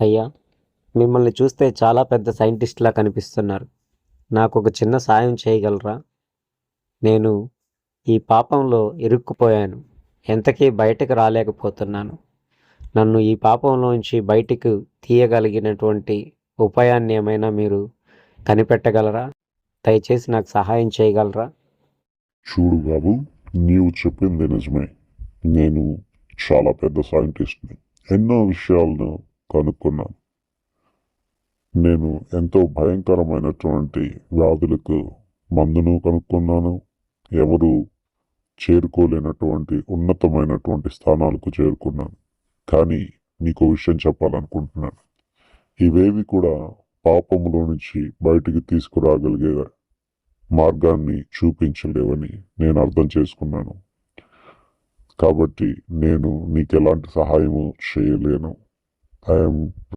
అయ్యా, మిమ్మల్ని చూస్తే చాలా పెద్ద సైంటిస్ట్‌లా కనిపిస్తున్నారు. నాకొక చిన్న సాయం చేయగలరా? నేను ఈ పాపంలో ఇరుక్కుపోయాను. ఎంతకీ బయటకు రాలేకపోతున్నాను. నన్ను ఈ పాపంలోంచి బయటికి తీయగలిగినటువంటి ఉపాయాన్ని ఏమైనా మీరు కనిపెట్టగలరా? దయచేసి నాకు సహాయం చేయగలరా? చూడు బాబు, నీవు చెప్పింది నిజమే. నేను చాలా పెద్ద సైంటిస్ట్ని. ఎన్నో విషయాలను కనుక్కున్నాను. నేను ఎంతో భయంకరమైనటువంటి వ్యాధులకు మందును కనుక్కున్నాను. ఎవరు చేరుకోలేనటువంటి ఉన్నతమైనటువంటి స్థానాలకు చేరుకున్నాను. కానీ నీకు విషయం చెప్పాలనుకుంటున్నాను. ఇవేవి కూడా పాపములో నుంచి బయటికి తీసుకురాగలిగే మార్గాన్ని చూపించలేవని నేను అర్థం చేసుకున్నాను. కాబట్టి నేను నీకు ఎలాంటి సహాయము చేయలేను. ఐఎమ్